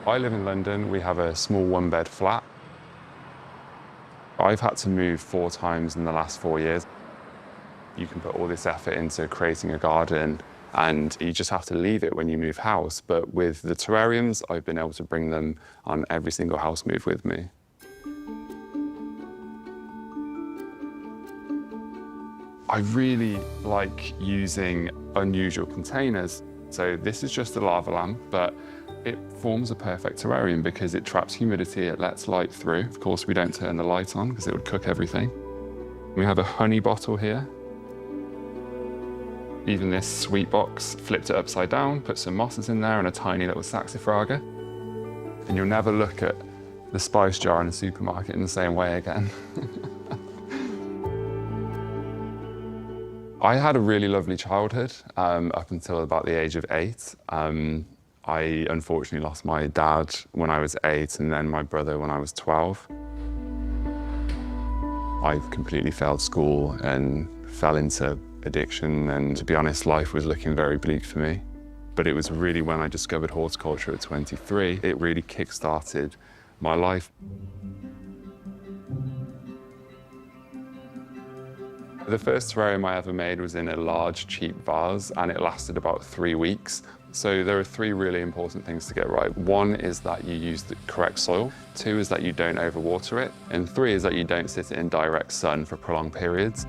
Speaker 8: I live in London. We have a small one-bed flat. I've had to move 4 times in the last 4 years. You can put all this effort into creating a garden, and you just have to leave it when you move house. But with the terrariums, I've been able to bring them on every single house move with me. I really like using unusual containers. So this is just a lava lamp, but it forms a perfect terrarium because it traps humidity, it lets light through. Of course, we don't turn the light on because it would cook everything. We have a honey bottle here. Even this sweet box, flipped it upside down, put some mosses in there and a tiny little saxifraga. And you'll never look at the spice jar in a supermarket in the same way again. I had a really lovely childhood up until about the age of 8. I unfortunately lost my dad when I was 8 and then my brother when I was 12. I completely failed school and fell into addiction, and to be honest, life was looking very bleak for me. But it was really when I discovered horticulture at 23, it really kick-started my life. The first terrarium I ever made was in a large, cheap vase, and it lasted about 3 weeks. So there are 3 really important things to get right. 1 is that you use the correct soil. 2 is that you don't overwater it. And 3 is that you don't sit it in direct sun for prolonged periods.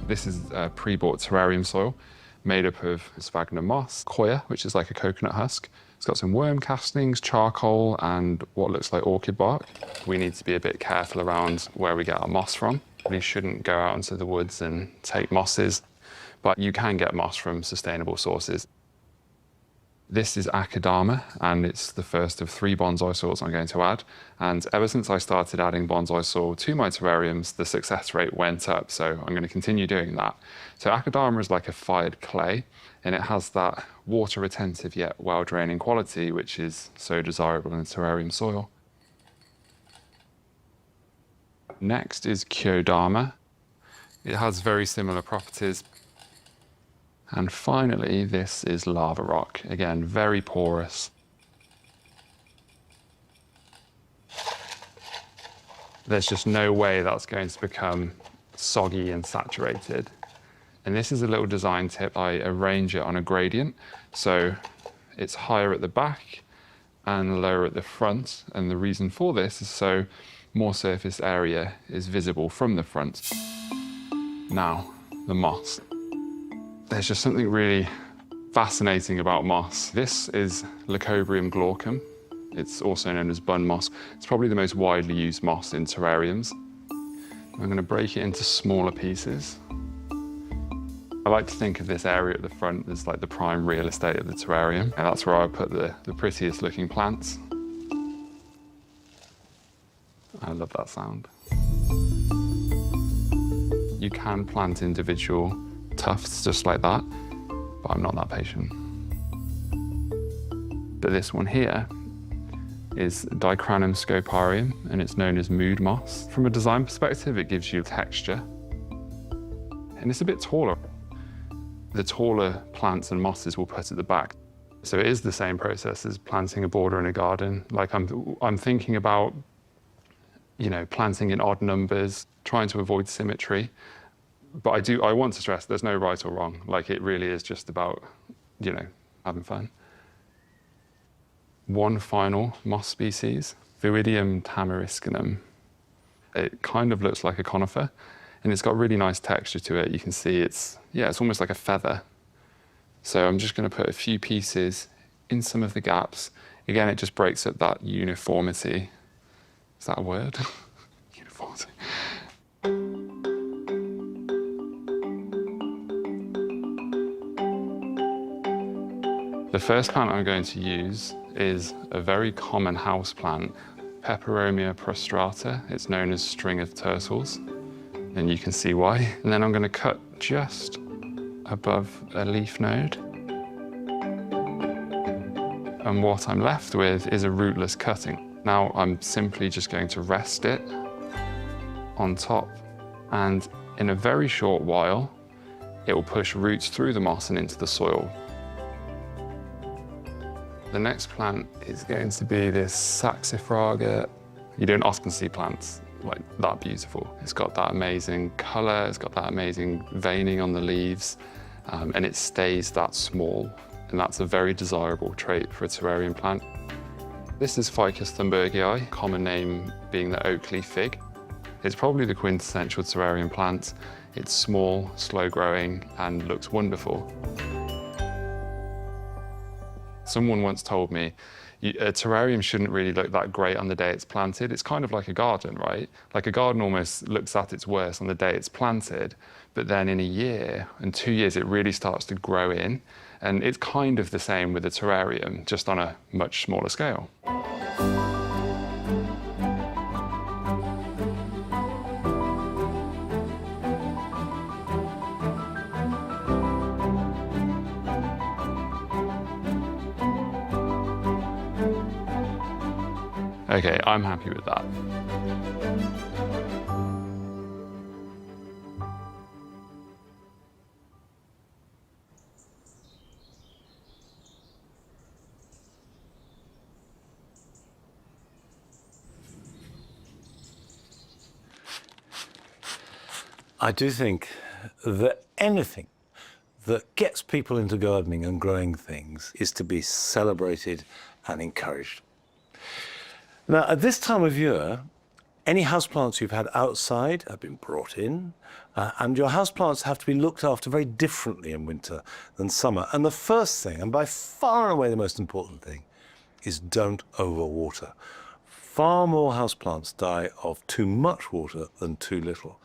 Speaker 8: This is a pre-bought terrarium soil made up of sphagnum moss, coir, which is like a coconut husk. It's got some worm castings, charcoal, and what looks like orchid bark. We need to be a bit careful around where we get our moss from. We shouldn't go out into the woods and take mosses, but you can get moss from sustainable sources. This is Akadama, and it's the first of 3 bonsai soils I'm going to add. And ever since I started adding bonsai soil to my terrariums, the success rate went up, so I'm going to continue doing that. So Akadama is like a fired clay, and it has that water-retentive yet well-draining quality, which is so desirable in terrarium soil. Next is Kyodama. It has very similar properties. And finally, this is lava rock. Again, very porous. There's just no way that's going to become soggy and saturated. And this is a little design tip. I arrange it on a gradient. So it's higher at the back and lower at the front. And the reason for this is so more surface area is visible from the front. Now, the moss. There's just something really fascinating about moss. This is Lycobrium glaucum. It's also known as bun moss. It's probably the most widely used moss in terrariums. I'm going to break it into smaller pieces. I like to think of this area at the front as like the prime real estate of the terrarium, and that's where I put the prettiest looking plants. I love that sound. You can plant individual tufts just like that, but I'm not that patient. But this one here is Dicranum scoparium, and it's known as mood moss. From a design perspective, it gives you texture, and it's a bit taller. The taller plants and mosses will put at the back. So it is the same process as planting a border in a garden. Like I'm thinking about, you know, planting in odd numbers, trying to avoid symmetry. But I want to stress there's no right or wrong. Like, it really is just about, you know, having fun. One final moss species, Viridum tamariscanum. It kind of looks like a conifer, and it's got really nice texture to it. You can see it's almost like a feather. So I'm just going to put a few pieces in some of the gaps. Again, it just breaks up that uniformity. Is that a word? Uniformity. The first plant I'm going to use is a very common house plant, Peperomia prostrata. It's known as string of turtles, and you can see why. And then I'm going to cut just above a leaf node. And what I'm left with is a rootless cutting. Now I'm simply just going to rest it on top, and in a very short while, it will push roots through the moss and into the soil. The next plant is going to be this saxifraga. You don't often see plants like that beautiful. It's got that amazing colour, it's got that amazing veining on the leaves, and it stays that small. and that's a very desirable trait for a terrarium plant. This is Ficus thunbergii, common name being the oak leaf fig. It's probably the quintessential terrarium plant. It's small, slow growing, and looks wonderful. Someone once told me, a terrarium shouldn't really look that great on the day it's planted. It's kind of like a garden, right? Like a garden almost looks at its worst on the day it's planted, but then in a year and 2 years, it really starts to grow in. And it's kind of the same with a terrarium, just on a much smaller scale. Okay, I'm happy with that.
Speaker 1: I do think that anything that gets people into gardening and growing things is to be celebrated and encouraged. Now, at this time of year, any houseplants you've had outside have been brought in, and your houseplants have to be looked after very differently in winter than summer. And the first thing, and by far and away the most important thing, is don't overwater. Far more houseplants die of too much water than too little.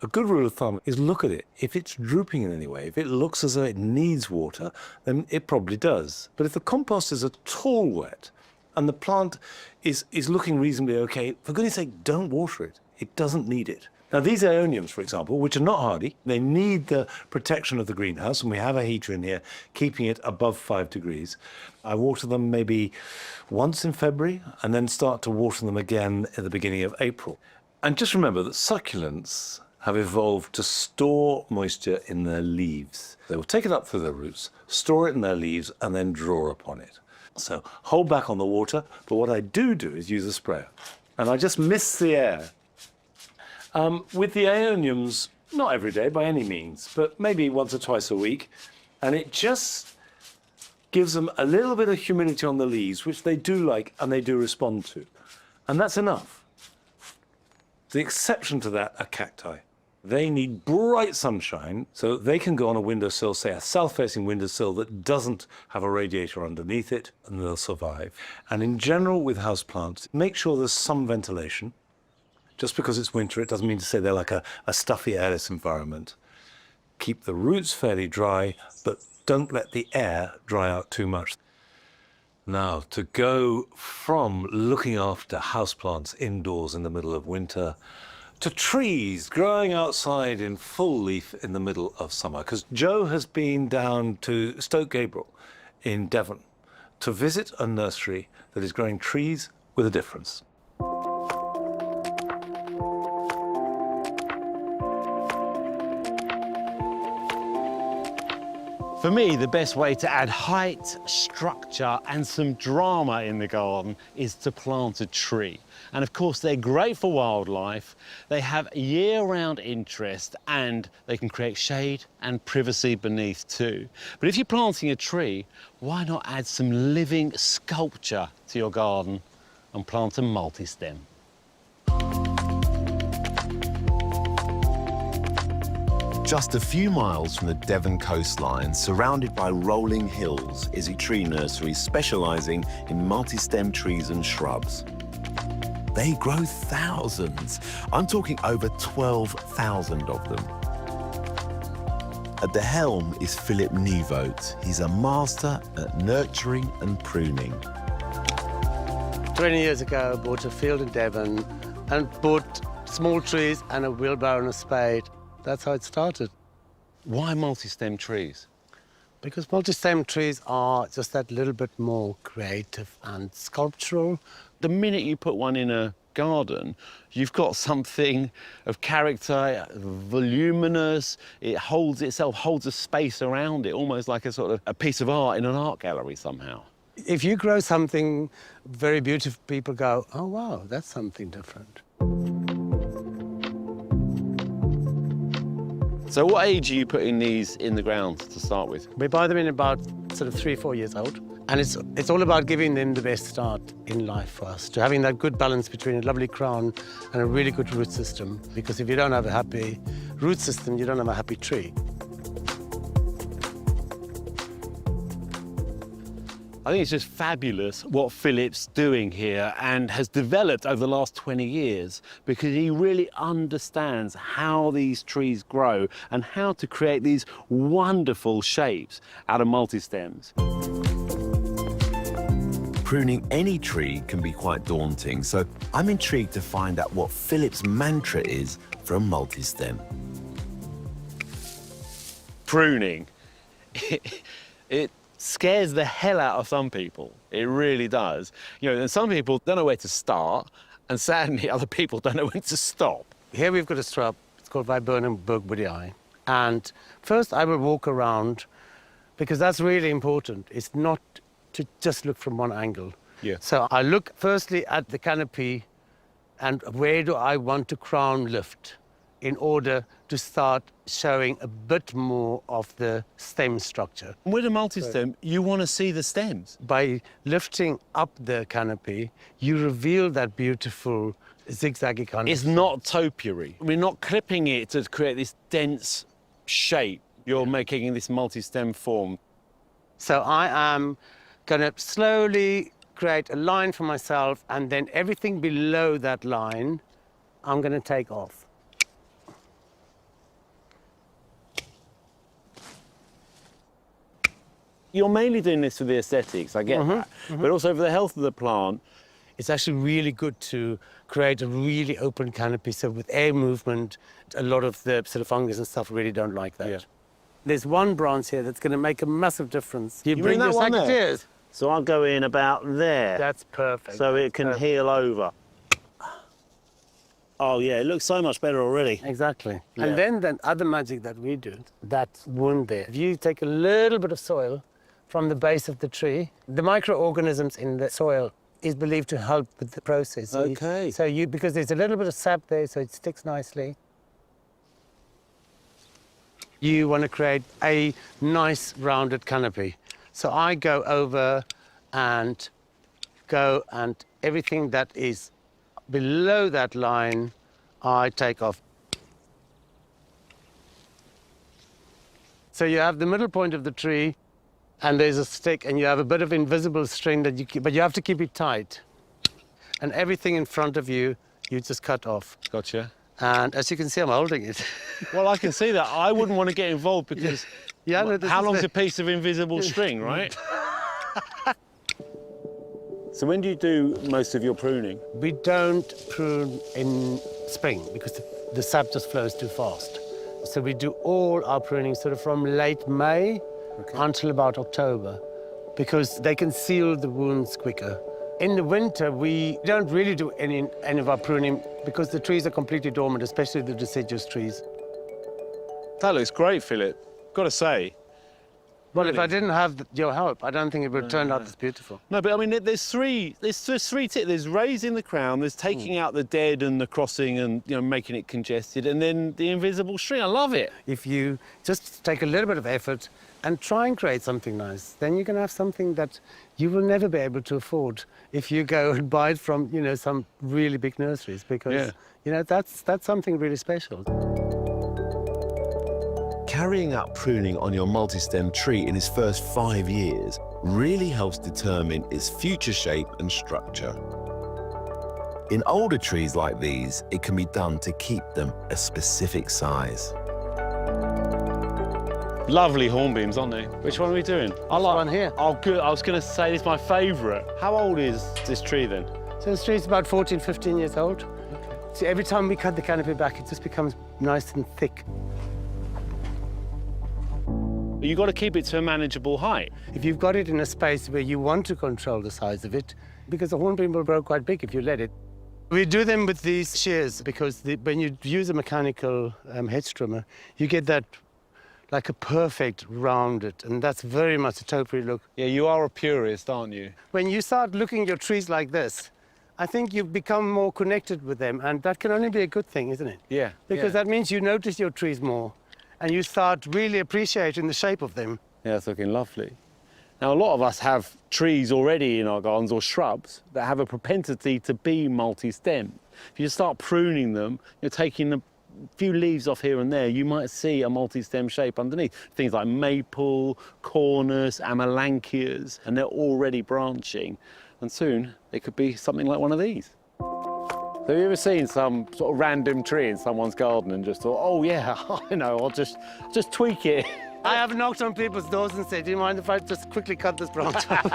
Speaker 1: A good rule of thumb is look at it. If it's drooping in any way, if it looks as though it needs water, then it probably does. But if the compost is at all wet and the plant is looking reasonably okay, for goodness sake, don't water it. It doesn't need it. Now, these aeoniums, for example, which are not hardy, they need the protection of the greenhouse, and we have a heater in here keeping it above 5 degrees. I water them maybe once in February and then start to water them again at the beginning of April. And just remember that succulents have evolved to store moisture in their leaves. They will take it up through their roots, store it in their leaves, and then draw upon it. So hold back on the water, but what I do is use a sprayer. And I just mist the air. With the aeoniums, not every day by any means, but maybe once or twice a week, and it just gives them a little bit of humidity on the leaves, which they do like and they do respond to. And that's enough. The exception to that are cacti. They need bright sunshine so that they can go on a windowsill, say a south-facing windowsill that doesn't have a radiator underneath it, and they'll survive. And in general, with houseplants, make sure there's some ventilation. Just because it's winter, it doesn't mean to say they're like a stuffy, airless environment. Keep the roots fairly dry, but don't let the air dry out too much. Now, to go from looking after houseplants indoors in the middle of winter to trees growing outside in full leaf in the middle of summer, because Joe has been down to Stoke Gabriel in Devon to visit a nursery that is growing trees with a difference.
Speaker 9: For me, the best way to add height, structure, and some drama in the garden is to plant a tree. And of course, they're great for wildlife, they have year-round interest, and they can create shade and privacy beneath too. But if you're planting a tree, why not add some living sculpture to your garden and plant a multi-stem?
Speaker 13: Just a few miles from the Devon coastline, surrounded by rolling hills, is a tree nursery specialising in multi-stem trees and shrubs. They grow thousands. I'm talking over 12,000 of them. At the helm is Philip Nieuwoud. He's a master at nurturing and pruning.
Speaker 14: 20 years ago, I bought a field in Devon and bought small trees and a wheelbarrow and a spade. That's how it started.
Speaker 9: Why multi-stem trees?
Speaker 14: Because multi-stem trees are just that little bit more creative and sculptural.
Speaker 9: The minute you put one in a garden, you've got something of character, voluminous, it holds itself, holds a space around it, almost like a sort of a piece of art in an art gallery somehow.
Speaker 14: If you grow something very beautiful, people go, oh wow, that's something different.
Speaker 9: So what age are you putting these in the ground to start with?
Speaker 14: We buy them in about sort of 3-4 years old. And it's all about giving them the best start in life for us, to having that good balance between a lovely crown and a really good root system. Because if you don't have a happy root system, you don't have a happy tree.
Speaker 9: I think it's just fabulous what Philip's doing here and has developed over the last 20 years, because he really understands how these trees grow and how to create these wonderful shapes out of multi-stems.
Speaker 13: Pruning any tree can be quite daunting, so I'm intrigued to find out what Philip's mantra is for a multi-stem.
Speaker 9: Pruning. It scares the hell out of some people. It really does. You know, and some people don't know where to start, and sadly, other people don't know when to stop.
Speaker 14: Here we've got a shrub. It's called Viburnum burgwoodii. And first I will walk around, because that's really important. It's not to just look from one angle.
Speaker 9: Yeah.
Speaker 14: So I look firstly at the canopy and where do I want to crown lift in order to start showing a bit more of the stem structure.
Speaker 9: With a multi-stem, you want to see the stems.
Speaker 14: By lifting up the canopy, you reveal that beautiful zigzaggy kind of...
Speaker 9: It's not topiary. We're not clipping it to create this dense shape. You're making this multi-stem form.
Speaker 14: So I am going to slowly create a line for myself, and then everything below that line, I'm going to take off.
Speaker 9: You're mainly doing this for the aesthetics, I get that, but also for the health of the plant.
Speaker 14: It's actually really good to create a really open canopy, so with air movement, a lot of the sort of fungus and stuff really don't like that.
Speaker 9: Yeah.
Speaker 14: There's one branch here that's going to make a massive difference.
Speaker 9: You bring that one there?
Speaker 14: Secateurs.
Speaker 9: So I'll go in about there.
Speaker 14: That's perfect.
Speaker 9: So it can heal over. Oh yeah, it looks so much better already.
Speaker 14: Exactly.
Speaker 9: Yeah.
Speaker 14: And then the other magic that we do, that wound there. If you take a little bit of soil from the base of the tree, the microorganisms in the soil is believed to help with the process.
Speaker 9: Okay.
Speaker 14: Because there's a little bit of sap there, so it sticks nicely. You want to create a nice rounded canopy. So I go over and everything that is below that line, I take off. So you have the middle point of the tree, and there's a stick, and you have a bit of invisible string that you keep, but you have to keep it tight. And everything in front of you, you just cut off.
Speaker 9: Gotcha.
Speaker 14: And as you can see, I'm holding it.
Speaker 9: Well, I can see that. I wouldn't want to get involved because how long's a piece of invisible string, right? So when do you do most of your pruning?
Speaker 14: We don't prune in spring because the sap just flows too fast. So we do all our pruning sort of from late May until about October, because they can seal the wounds quicker. In the winter, we don't really do any of our pruning because the trees are completely dormant, especially the deciduous trees.
Speaker 9: That looks great, Philip. Got to say.
Speaker 14: Well, if I didn't have your help, I don't think it would have turned out this beautiful.
Speaker 9: No, but I mean, there's three tips. There's raising the crown, there's taking out the dead and the crossing and, you know, making it congested, and then the invisible string. I love it.
Speaker 14: If you just take a little bit of effort and try and create something nice, then you can have something that you will never be able to afford if you go and buy it from, you know, some really big nurseries, because, you know, that's something really special.
Speaker 13: Carrying out pruning on your multi-stem tree in its first 5 years really helps determine its future shape and structure. In older trees like these, it can be done to keep them a specific size.
Speaker 9: Lovely hornbeams, aren't they? Which one are we doing? I like
Speaker 14: one here.
Speaker 9: Oh, good. I was going to say this is my favourite. How old is this tree then?
Speaker 14: So this tree is about 14, 15 years old. Okay. So every time we cut the canopy back, it just becomes nice and thick.
Speaker 9: You've got to keep it to a manageable height.
Speaker 14: If you've got it in a space where you want to control the size of it, because the hornbeam will grow quite big if you let it. We do them with these shears because when you use a mechanical hedge trimmer, you get that like a perfect rounded, and that's very much a topiary look.
Speaker 9: Yeah, you are a purist, aren't you?
Speaker 14: When you start looking at your trees like this, I think you become more connected with them, and that can only be a good thing, isn't it?
Speaker 9: Yeah.
Speaker 14: Because that means you notice your trees more, and you start really appreciating the shape of them.
Speaker 9: Yeah, it's looking lovely. Now, a lot of us have trees already in our gardens or shrubs that have a propensity to be multi-stem. If you start pruning them, you're taking a few leaves off here and there, you might see a multi-stem shape underneath. Things like maple, cornus, amelanchias, and they're already branching. And soon they could be something like one of these. So have you ever seen some sort of random tree in someone's garden and just thought, oh yeah, I know, I'll just tweak it?
Speaker 14: I have knocked on people's doors and said, do you mind if I just quickly cut this branch off?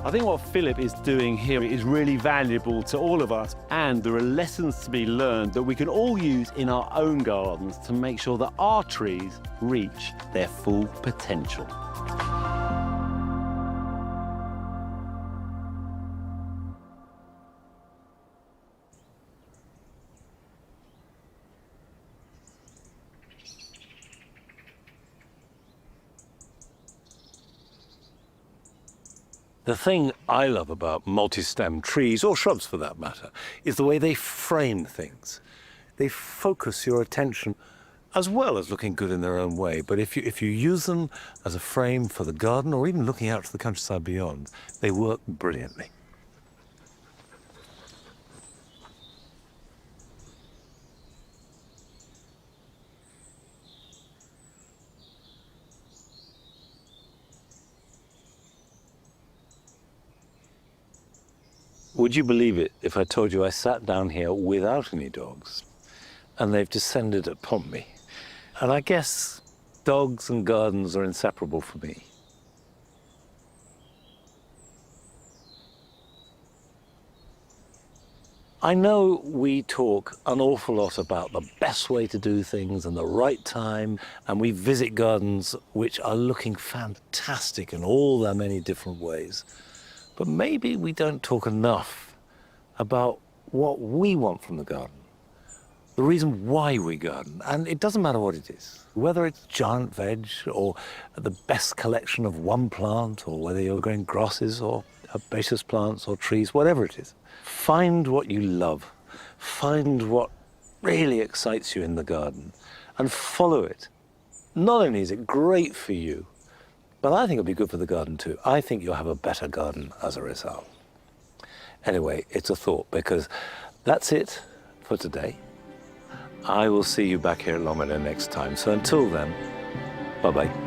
Speaker 9: I think what Philip is doing here is really valuable to all of us, and there are lessons to be learned that we can all use in our own gardens to make sure that our trees reach their full potential.
Speaker 1: The thing I love about multi-stem trees, or shrubs for that matter, is the way they frame things. They focus your attention as well as looking good in their own way. But if you use them as a frame for the garden or even looking out to the countryside beyond, they work brilliantly. Would you believe it if I told you I sat down here without any dogs and they've descended upon me? And I guess dogs and gardens are inseparable for me. I know we talk an awful lot about the best way to do things and the right time, and we visit gardens which are looking fantastic in all their many different ways. But maybe we don't talk enough about what we want from the garden, the reason why we garden. And it doesn't matter what it is, whether it's giant veg or the best collection of one plant, or whether you're growing grasses or herbaceous plants or trees, whatever it is. Find what you love, find what really excites you in the garden and follow it. Not only is it great for you, but I think it'll be good for the garden too. I think you'll have a better garden as a result. Anyway, it's a thought, because that's it for today. I will see you back here at Longmeadow next time. So until then, bye-bye.